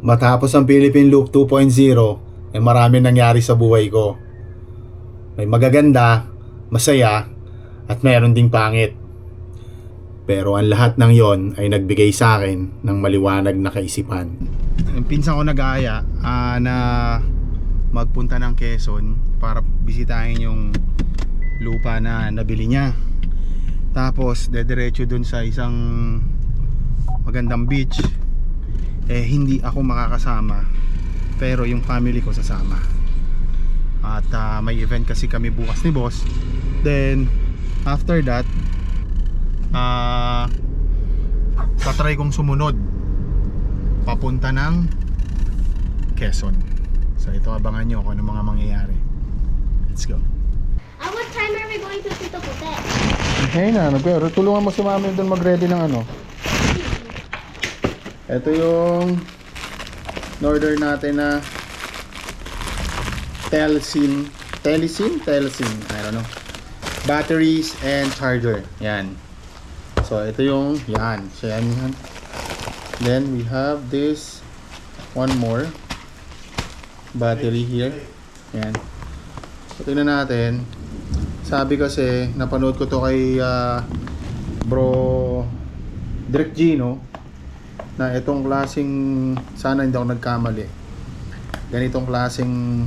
Matapos ang Philippine Loop 2.0, marami nangyari sa buhay ko. May magaganda, masaya, at meron ding pangit. Pero ang lahat ng yon ay nagbigay sa akin ng maliwanag na kaisipan. Yung pinsan ko nag-aaya na magpunta ng Quezon para bisitahin yung lupa na nabili niya. Tapos dediretso dun sa isang magandang beach. Hindi ako makakasama, pero yung family ko sasama. At may event kasi kami bukas ni boss. Then after that, tatry kong sumunod papunta ng Quezon. So ito, abangan nyo kung ano mga mangyayari. Let's go. What time are we going to Tito Pute? Okay na, pero tulungan mo si mami doon mag-ready ng ano. Ito yung order natin na Telesim, I don't know, batteries and charger. Yan. So ito yung yan. So yan. Then we have this one more battery here. Yan. So tingnan natin. Sabi kasi napanood ko to kay Bro Direk Gino na itong klaseng, sana hindi ako nagkamali, ganitong klaseng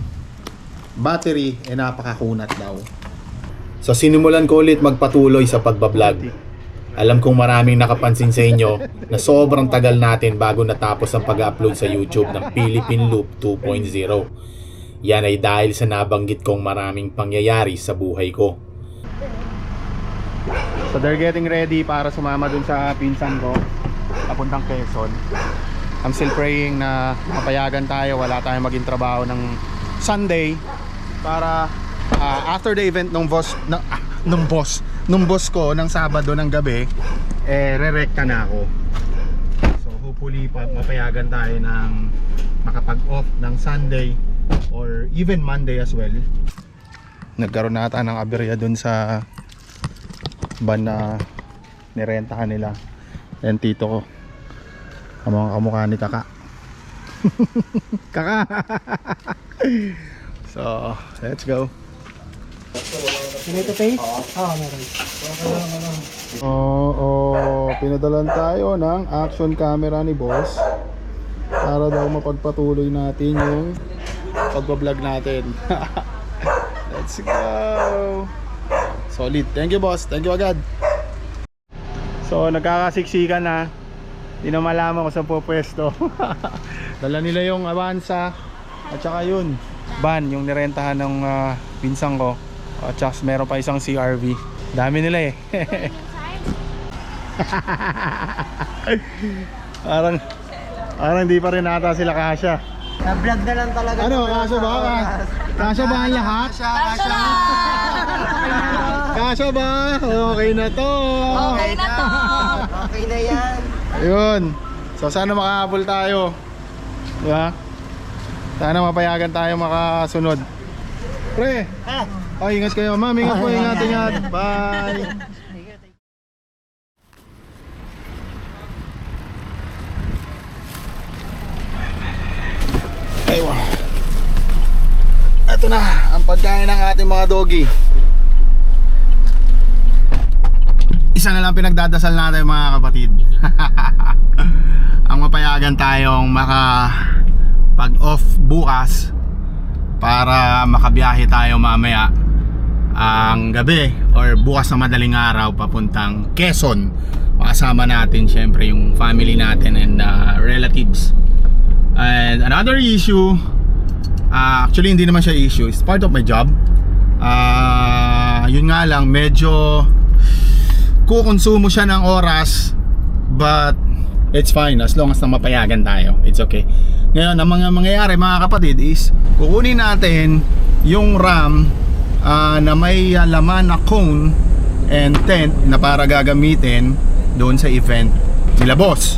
battery napakakunat daw. So sinimulan ko ulit magpatuloy sa pagbablog. Alam kong maraming nakapansin sa inyo na sobrang tagal natin bago natapos ang pag-upload sa YouTube ng Philippine Loop 2.0. Yan ay dahil sa nabanggit kong maraming pangyayari sa buhay ko. So they're getting ready para sumama dun sa pinsan ko papuntang Quezon. I'm still praying na mapayagan tayo, wala tayong maging trabaho ng Sunday para after the event nung boss ko ng Sabado ng gabi, re-recta na ako. So hopefully mapayagan tayo ng makapag-off ng Sunday or even Monday as well. Nagkaroon na ata ng aberya dun sa van na nirentahan nila. Yan tito ko, kamukha ni Kaka. Kaka. So let's go. Pinito tape? Meron. Pinadalan tayo ng action camera ni boss para daw mapagpatuloy natin yung pagbablog natin. Let's go. Solid. Thank you boss. Thank you agad. So nagkakasiksikan na. Hindi na malaman kung saan po pwesto. Dala nila yung Avanza at saka yun van, yung nirentahan ng pinsang ko. At saka meron pa isang CRV. Dami nila parang hindi pa rin ata sila kasya. Na-vlog na lang talaga. Ano, kasya ba? Kasya ba ang lahat? Kasya! Kasya ba? Okay na to. Okay na to. Okay na yan. Ayun. So sana makahabol tayo. Diba? Sana mapayagan tayo makasunod. Pre! Ingat kayo, ma'am. Ingat po, ingat. Bye! Aywa. Ito na ang pagkain ng ating mga doggy. Isa na lang pinagdadasal natin mga kapatid. Ang mapayagan tayong pag-off bukas para makabiyahe tayo mamaya ang gabi or bukas na madaling araw papuntang Quezon. Makasama natin syempre yung family natin and relatives. And another issue, actually hindi naman siya issue, it's part of my job. Yun nga lang, medyo kukonsumo siya ng oras, but it's fine as long as na mapayagan tayo. It's okay. Ngayon, ang mga mangyayari mga kapatid is kukunin natin yung RAM na may laman na cone and tent na para gagamitin doon sa event nila boss.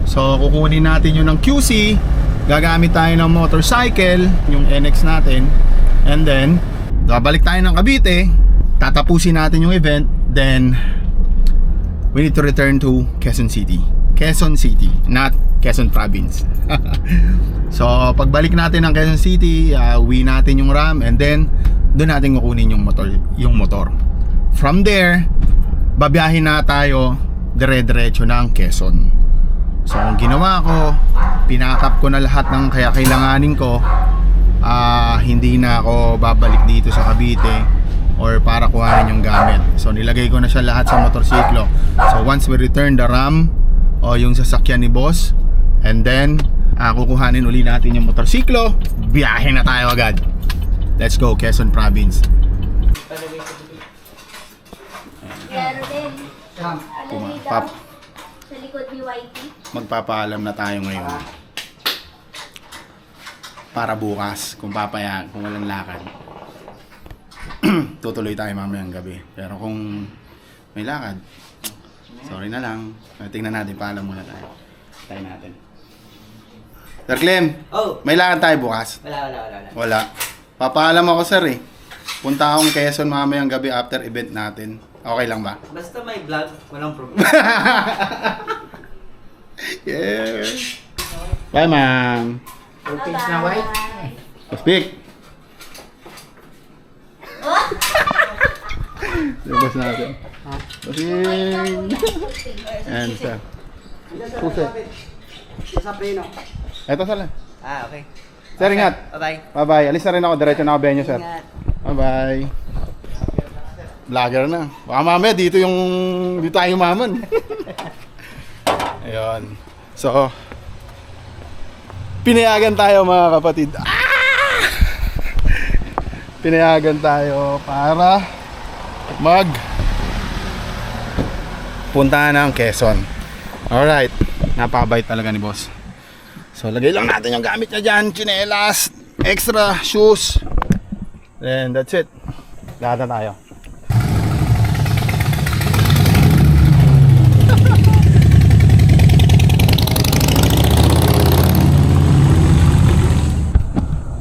So kukunin natin yun ng QC, gagamit tayo ng motorcycle, yung NX natin, and then babalik tayo ng Cavite, tatapusin natin yung event, then we need to return to Quezon City, not Quezon Province. So pagbalik natin ng Quezon City, uwi natin yung RAM, and then doon natin kukunin yung motor. From there, babiyahin na tayo dire-diretso ng Quezon. So ang ginawa ko, pinakap ko na lahat ng kailanganin ko. Hindi na ako babalik dito sa Cavite or para kuhanin yung gamit. So nilagay ko na siya lahat sa motorsiklo. So once we return the RAM o yung sasakyan ni boss, and then kukuhanin uli natin yung motorsiklo, biyahe na tayo agad. Let's go, Quezon Province. Meron din. Ano dito? Sa likod ni Whitey. Magpapaalam na tayo ngayon para bukas kung papayag, kung walang lakad. Tutuloy tayo mamayang gabi. Pero kung may lakad, sorry na lang. Tingnan natin, paalam muna tayo. Tayo natin. Sir Clem, may lakad tayo bukas? Wala. Papaalam ako sir eh. Punta akong Quezon mamayang gabi after event natin. Okay lang ba? Basta may vlog, walang problema. Yeah. Bye ma'am. Okay na, White. Speak. Labas natin. Pasing. And sir. Puso. Sa pleno. Eto sir. Okay. Sir, ingat. Bye-bye. Bye-bye. Alis na rin ako. Diretso na ako benyo, sir. Ingat. Bye-bye. Vlogger na. Baka mamaya dito tayo mamon. Ayun. So, pinayagan tayo mga kapatid. Pinayagan tayo para punta ng Quezon. Alright. Napakabait talaga ni boss. So, lagay lang natin yung gamit niya dyan. Chinelas, extra shoes. Then, that's it. Lahat na tayo.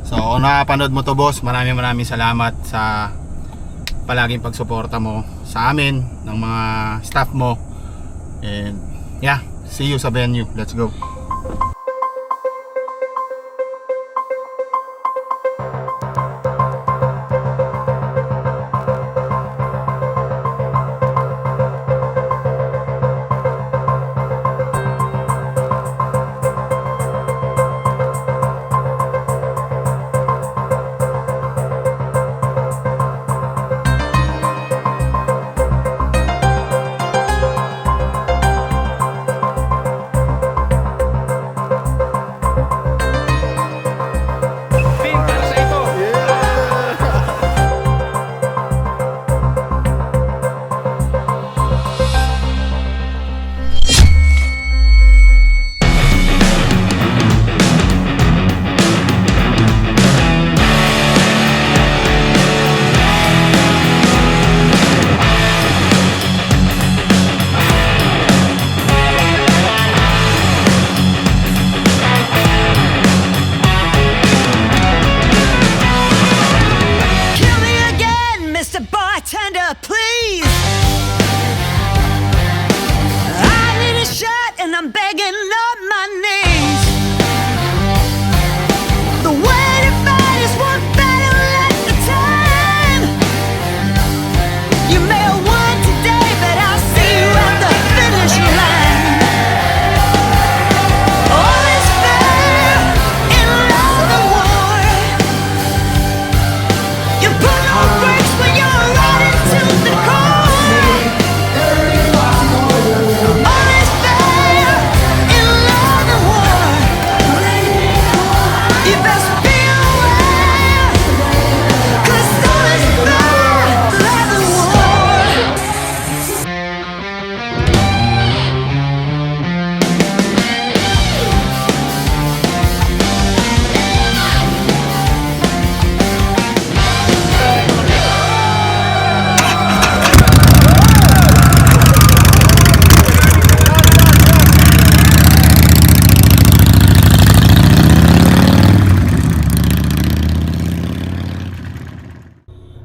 So, kung nakapanood mo to boss, maraming salamat sa palaging pagsuporta mo sa amin, ng mga staff mo. And, yeah, see you sa venue. Let's go.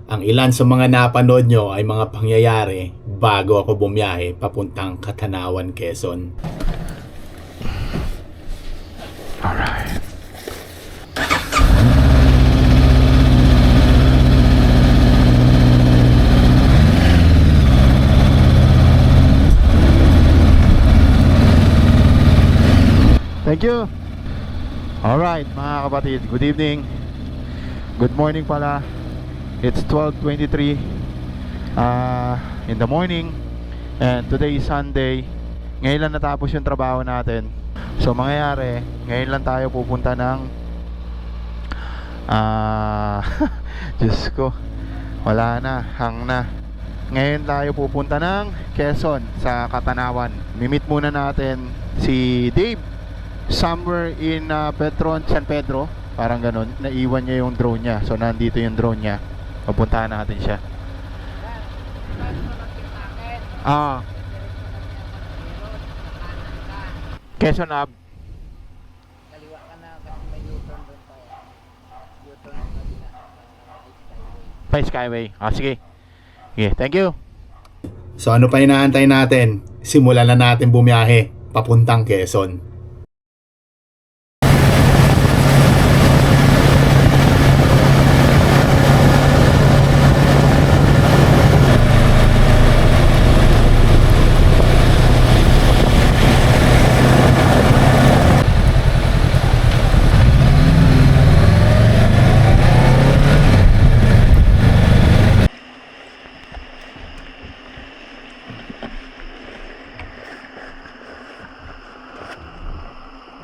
Ang ilan sa mga napanood nyo ay mga pangyayari bago ako bumiyahe papuntang Katanawan, Quezon. Thank you. Alright mga kapatid, good evening. Good morning pala. It's 12:23 in the morning. And today is Sunday. Ngayon lang natapos yung trabaho natin. So mangyayari, ngayon lang tayo pupunta ng Diyos ko, wala na, hang na. Ngayon tayo pupunta ng Quezon sa Katanawan. Mimit muna natin si Dave somewhere in San Pedro, parang ganun. Naiwan niya yung drone niya, so nandito yung drone niya. Pupuntahan natin siya. Quezon Ave. Kaliwa ka na kasi may U-turn doon pa. U-turn sa kabila. By Skyway. Sige. Okay, thank you. So ano pa inaantay natin? Simulan na natin bumiyahe papuntang Quezon.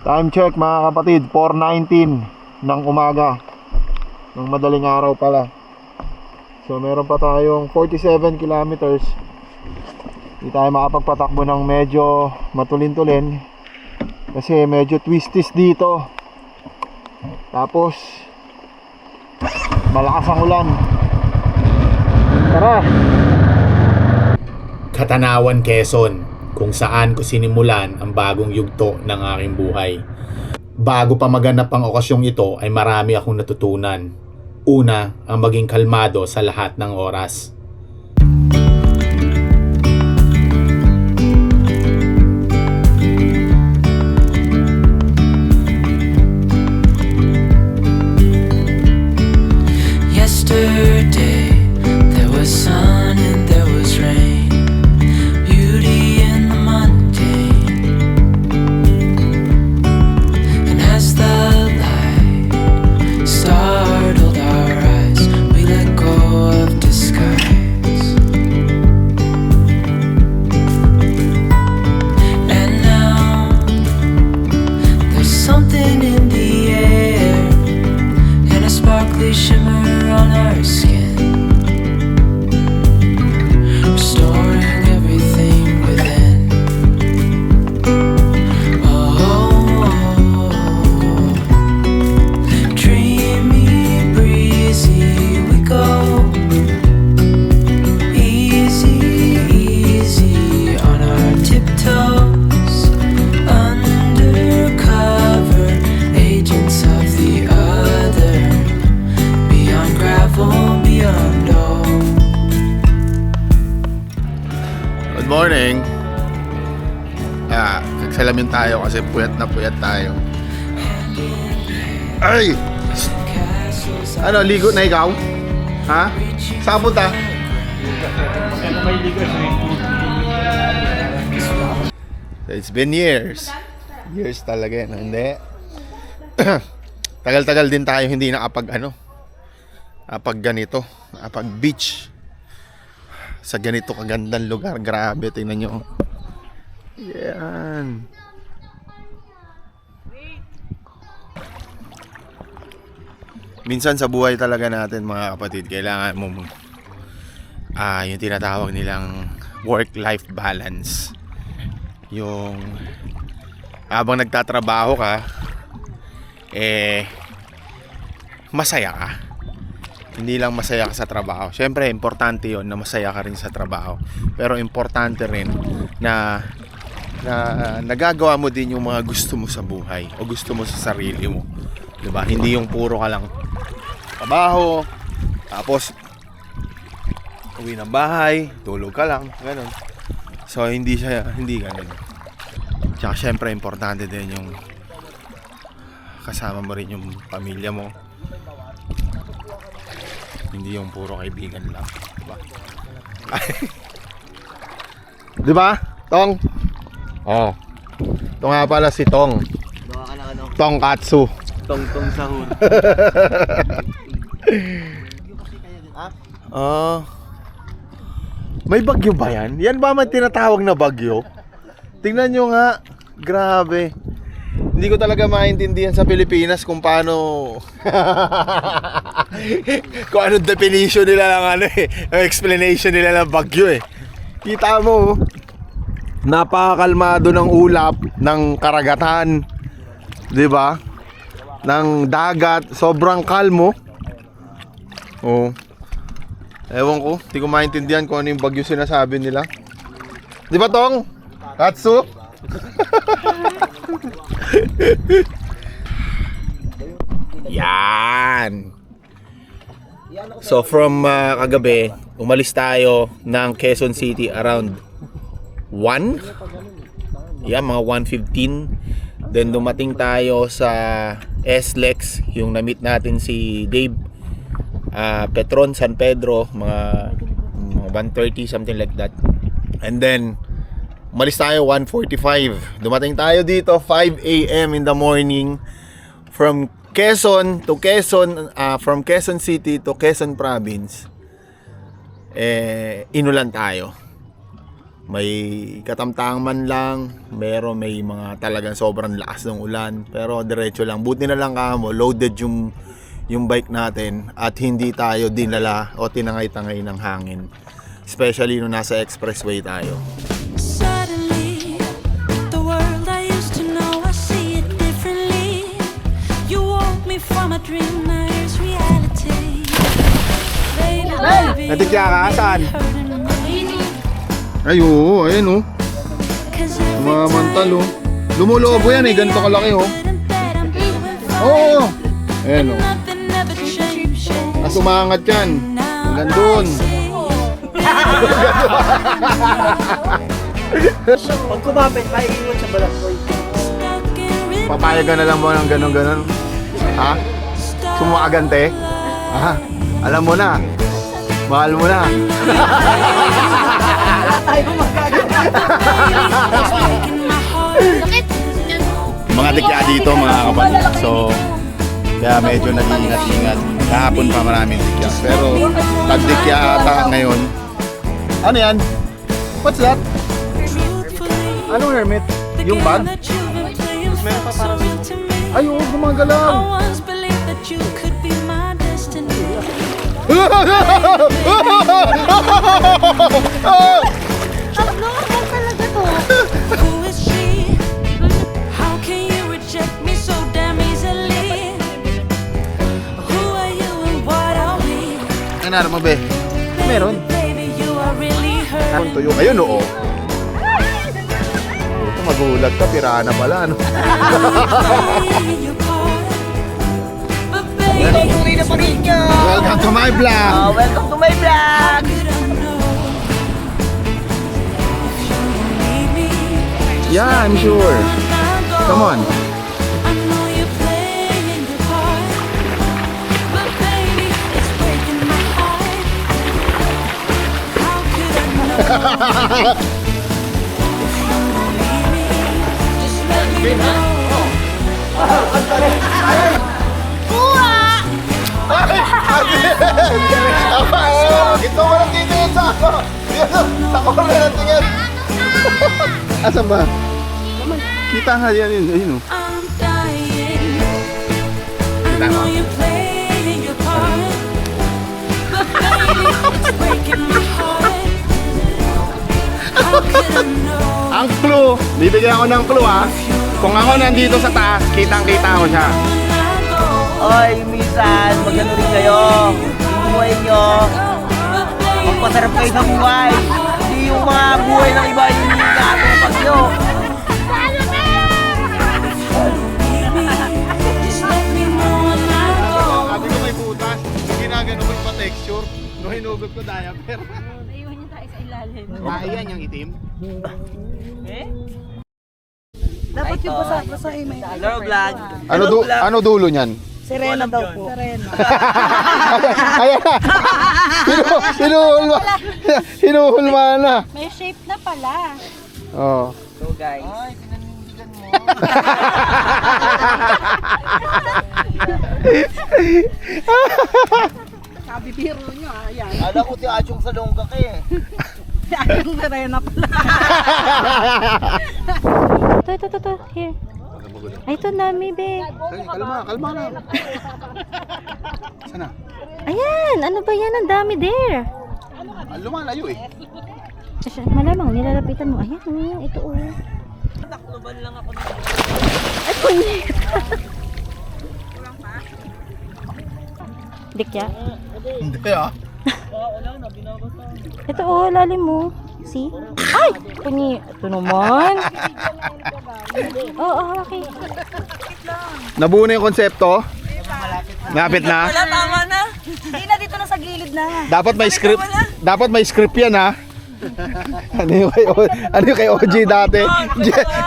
Time check mga kapatid, 4:19 ng umaga, ng madaling araw pala. So meron pa tayong 47 kilometers. Hindi tayo makapagpatakbo ng medyo matulin-tulin kasi medyo twisties dito. Tapos malakas ang ulan. Tara! Katanawan, Quezon, kung saan ko sinimulan ang bagong yugto ng aking buhay. Bago pa maganap ang okasyong ito ay marami akong natutunan. Una, ang maging kalmado sa lahat ng oras. Yesterday there was sun and there was rain, beauty in the mundane. And as the light startled our eyes, we let go of disguise. And now there's something in the air and a sparkly shimmer on our skin, restoring everything within. Oh, dreamy, breezy, we go easy, easy on our tiptoes, undercover agents of the other, beyond gravel, beyond all. Good morning. Nagsalamin tayo kasi puyat na puyat tayo. Ay! Ano, ligo na ikaw? Ha? Saan punta? It's been years. Years talaga yan, hindi? Tagal-tagal din tayo hindi nakapag ganito, nakapag beach sa ganito kagandang lugar. Grabe, tingnan nyo. Yan. Minsan sa buhay talaga natin mga kapatid, kailangan mo yung tinatawag nilang work-life balance. Yung habang nagtatrabaho ka, masaya ka. Hindi lang masaya ka sa trabaho. Siyempre, importante yon na masaya ka rin sa trabaho. Pero importante rin na nagagawa mo din yung mga gusto mo sa buhay o gusto mo sa sarili mo. Diba? Hindi yung puro ka lang trabaho, tapos uwi ng bahay, tulog ka lang, ganun. So, hindi ganun. Tsaka syempre, importante din yung kasama mo rin yung pamilya mo. Hindi yung puro kaibigan lang, diba? Diba, Tong? Oh. Ito nga pala si Tong. Tongkatsu. Tong-tong sahur. May bagyo ba yan? Yan ba may tinatawag na bagyo? Tingnan nyo nga. Grabe. Hindi ko talaga maintindihan sa Pilipinas kung paano kung ano definition nila ng ano ang explanation nila ng bagyo Kita mo, napakakalmado ng ulap ng karagatan, 'di ba? Ng dagat, sobrang kalmo. Oh. Ewan ko, hindi ko maintindihan kung ano yung bagyo sinasabi nila. 'Di ba, Tong? Katsu? Yan. So from kagabi, umalis tayo ng Quezon City around 1. Yan, mga 1:15. Then dumating tayo sa SLEX, yung na-meet natin si Dave. Petron, San Pedro, mga 1:30, something like that. And then umalis tayo 1:45. Dumating tayo dito 5 a.m. in the morning from Quezon to Quezon, from Quezon City to Quezon Province. Inulan tayo. May katamtaang man lang, may mga talagang sobrang lakas ng ulan, pero diretso lang. Buti na lang kamo, loaded yung bike natin at hindi tayo dinala o tinangay-tangay ng hangin. Especially nung nasa expressway tayo. Suddenly, the world I used to know, I see it differently. You woke me from a dream, now here's reality. Baby, baby, Natikya ka? Saan? hurting me. Ay, oo, ayun oh. 'Cause every Mamantal oh. Lumulobo yan ganito kalaki oh. that I'm doing fine, Oo. Ayan oh. nothing ever changes. As umangat yan. Hanggang doon. Pag kumapit, maiiwan sa balasoy. Papayag ka na lang mo ng ganon-ganon. Ha? Sumuagante? Ha? Alam mo na. Mahal mo na. Mga dikya dito mga kapatid. So, kaya medyo nag-iingat-ingat. Kahapon pa maraming dikya. Pero, tag-dikya ata ngayon. Ano yan? What's that? Anong hermit? Yung bag? Meron pa para Ay, oo, gumagalaw. Ano mo, be? Meron. Ang tuyo. Ayun, oo. Ito, magulat ka. Pirana pala, ano? Welcome to my vlog! Welcome to my vlog! Yeah, I'm sure. Come on. Ito mo lang titingin sa ako. Sa corner na tingin. Asan ba? Kita nga yan yun. Ayun o. Kita mo. Ang clue, bibigyan ako ng clue ha. Kung ako nandito sa taas, kitang-kita ko siya. Oy, minsan, magano rin kayo. Yung buhay nyo, magpasarap kayo sa buhay. Hindi yung mga buhay ng iba yung nakatupag nyo. Sabi ko may butas, ginagano ko pa texture. No, hinugot ko diaper. Naiwan niyo tayo sa ilalim. Ayan yung itim. Dapat yung basahin mo. Hello, vlog. Ano dulo niyan? Serena daw po. Serena. Ayan na. Hinuhulma na. May shape na pala. Oh. So guys. Ay, pinanindigan mo. Sabi biro nyo, ayan. Alam ko si Achong sa longga ka eh. Si Aling Serena pala. Ito. Here. Ay, ito dami, be. Kalma na. Sana? Ayan, ano ba yan? Ang dami there. Lumalayo eh. Malamang, nilalapitan mo. Ayan, ito oh. Takloban lang ako. Ay, kunyit. Dikya? Hindi ah. Ito oh, lalim mo. See? Ay! Kunyit. Ito naman. Oo, okay. Nabuo na yung konsepto? Lapit na? Wala, tama na. Hindi na, dito na sa gilid na. Dapat may script. Dapat may script yan ha. Ano yung kay OG dati?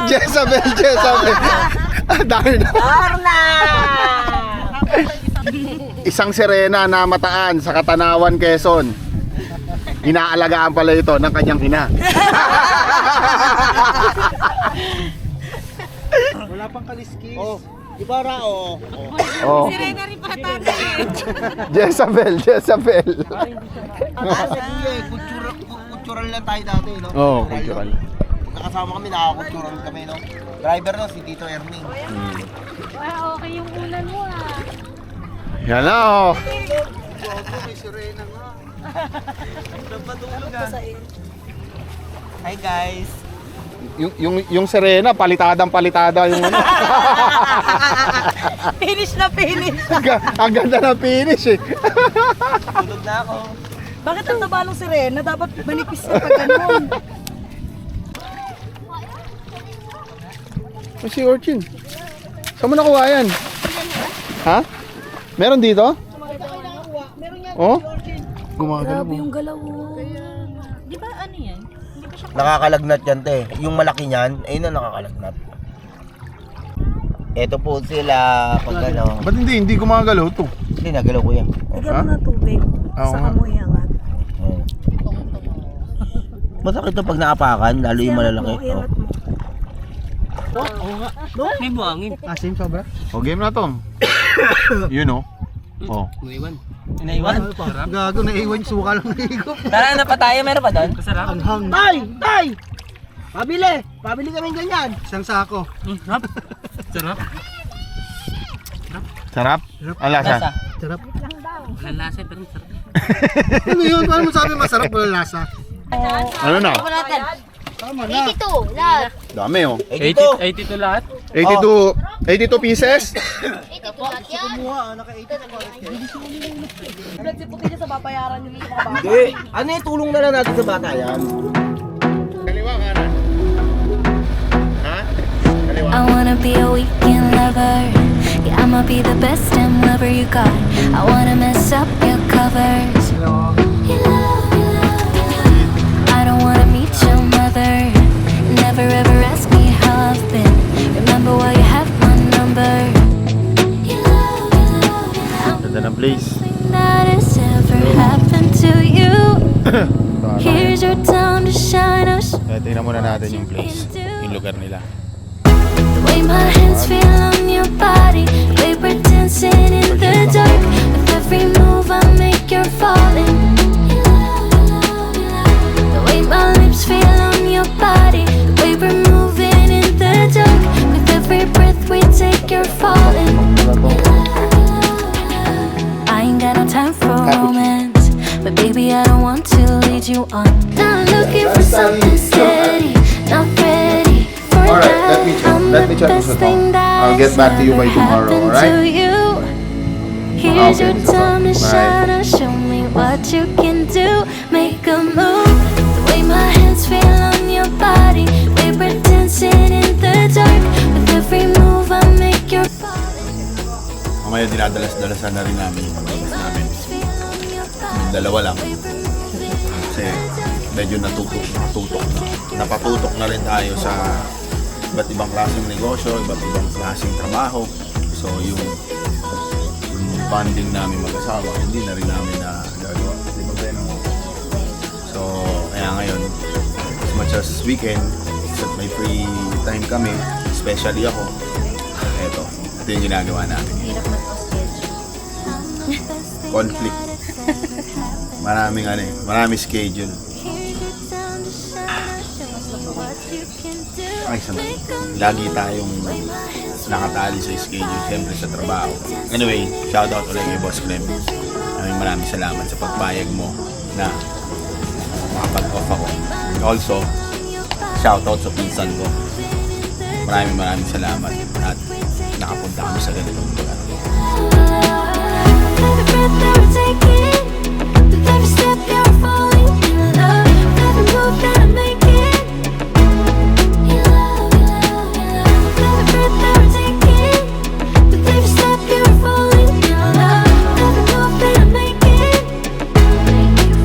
Jezabel. Dami na. Isang Serena na mataan sa Katanawan, Quezon. Inaalagaan pala ito ng kanyang ina. Wala pang kaliskis. Oh, ibara oh. Oh. Serena rin pa tatay. Jezabel. Kultural lang tayo dati, no? Oo, cultural. Nakasama kami, nakakultural kami, no? Driver no, si Tito Erning. Wow, okay yung ulan mo ah. Yan na oh. Hi guys. Yung Serena, palitada yung ano. Finish na finish. Ang ganda ng finish eh. Tulog na ako. Bakit ang taba ng Serena? Dapat manipis na pag ganun. Si Orchin. Saan mo nakuha yan? Ha? Meron dito? Oh? Gumagalaw mo. Yung galaw. Di ba ano yan? Nakakalagnat yan, te. Yung malaki niyan, ayun na nakakalagnat. Ito po sila, pag ano. Ba't hindi gumagalaw to? Hindi, nagalaw ko yan. Lagyan mo ng tubig. Oo Saka nga. mo iangat. Oh. Masakit to pag naapakan, lalo yung malalaki. Iangat mo. May buhangin. Asim sobra? O game na to. Yun oh. Oh. Inaiwan? Gago, naiwan yung suka lang naigo. Tara na pa tayo, meron pa doon? Ang hang. Tay! Pabili kami ganyan. Isang sako. Sarap? Ang lasa? Sarap. Walang lasa, pero sarap. Ano yun? Paano mo sabi masarap walang lasa? Ano na? Tama na. 82, lahat. Dami oh. 82 lahat? 82 pieces? 82 lahat yan. Kumuha, naka-80 na Ulat si puti niya sa babayaran yung mga bata. Hindi. Ano yung tulong na lang natin sa bata yan? Kaliwa, kanan. Ha? Kaliwa. I wanna be a weekend lover. Yeah, I'ma be the best damn lover you got. I wanna mess up your covers. I don't wanna meet your mother. Never ever ask me how I've been. Remember why you have my number. Ganda ng place. That has ever happened to you. Here's your time to shine. Tingnan muna natin yung place. Yung lugar nila. The way my hands feel on your body, the way we're dancing in the dark. With every move I make, you're falling. The way my lips feel on your body, the way we're moving in the dark. With every breath we take, you're falling. I ain't got no time for romance, but baby I don't want to lead you on. Not looking for something steady, not ready for that. let me check this with Mom. I'll get back to you by tomorrow, alright? Here's Okay, your so time to bye. shine. Show me what you can do. Make a move. The way my hands feel on your body, the way we're dancing in the dark. With every move I make, you're falling. Mamaya dinadalas-dalasan na rin namin yung pagkakas namin. Yung dalawa lang. Kasi medyo napatutok na rin tayo sa iba't ibang klaseng negosyo, iba't ibang klaseng trabaho. So yung bonding namin mag-asawa, hindi na rin namin na gagawa. Di ba, Ben? So kaya ngayon, as much as weekend, at may free time kami, especially ako, ito yung ginagawa natin. conflict. Maraming maraming schedule. Ay, lagi tayong nakatali sa schedule, siyempre sa trabaho. Anyway, shoutout ulit kay Boss Clem. Maraming salamat sa pagpayag mo na makapag-off ako. Also, shoutout sa pinsan ko. Maraming salamat at nakapunta kami sa ganitong lugar. Every breath that we're taking, with every step you're falling in love, with every move that I'm making. In love, in love, in love. Every breath that we're taking, with every step you're falling in love, with every move that I'm making.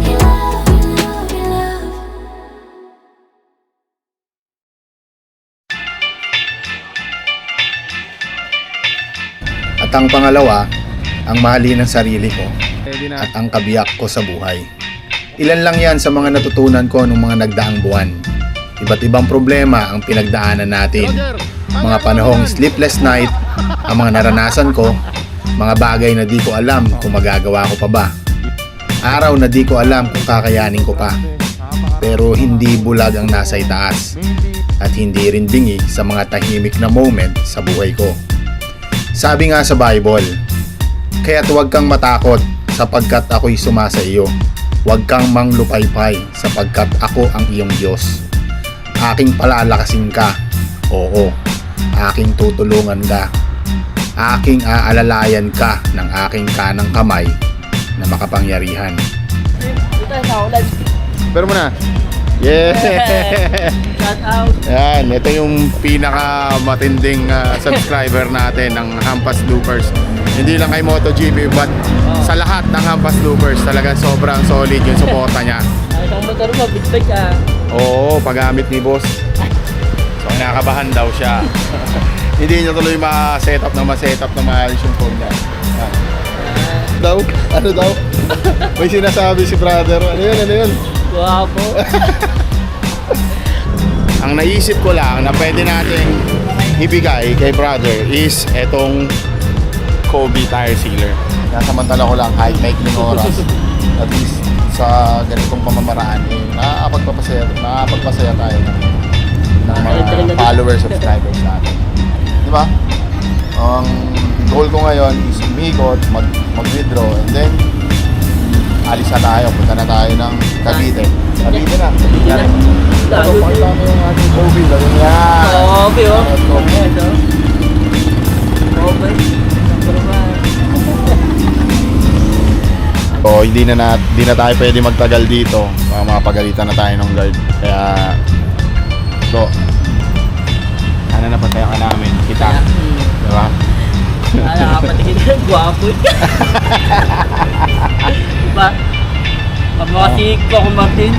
In love, in love, in love. At ang pangalawa, ang mahalin ng sarili ko at ang kabiyak ko sa buhay. Ilan lang yan sa mga natutunan ko nung mga nagdaang buwan. Iba't ibang problema ang pinagdaanan natin. Mga panahong sleepless night, ang mga naranasan ko, mga bagay na di ko alam kung magagawa ko pa ba. Araw na di ko alam kung kakayanin ko pa. Pero hindi bulag ang nasa itaas at hindi rin bingi sa mga tahimik na moment sa buhay ko. Sabi nga sa Bible, kaya't huwag kang matakot sapagkat ako'y sumasa iyo. Huwag kang manglupaypay sapagkat ako ang iyong Diyos. Aking palalakasin ka, oo, aking tutulungan ka. Aking aalalayan ka ng aking kanang kamay na makapangyarihan. Ito sa ulan. Pero muna. Yeah! Shout out. Yan, ito yung pinaka matinding subscriber natin ng Hampas Loopers. Hindi lang kay MotoGP but sa lahat ng Hampas Loopers talaga sobrang solid yung suporta niya. Ay, isang motor mo, big bike ah. Oo, paggamit ni boss. So kinakabahan daw siya. Hindi niya tuloy ma-set up na maayos yung phone niya. Yan. Daw? Ano daw? May sinasabi si brother. Ano yun? Guwapo. Ang naisip ko lang na pwede nating ibigay kay brother is etong Kobe tire sealer. Nasamantala ko lang kahit maikling oras. At least sa ganitong pamamaraan nakakapagpasaya tayo ng mga followers, subscribers natin. Di ba? Ang goal ko ngayon is umikot, mag-withdraw, and then alis na tayo, punta na tayo ng Cavite. Cavite na. Ito, pakita mo yung ating Kobe. Lagyan yan. Kobe oh. Kobe. Kobe. So, hindi na tayo pwede magtagal dito. Mapagalitan na tayo ng guard. Kaya, so, sana napasaya ka namin. Kita. Diba? Nakakapatingin ka, guwapo ka. Diba? Pag makasik ko ako Martin.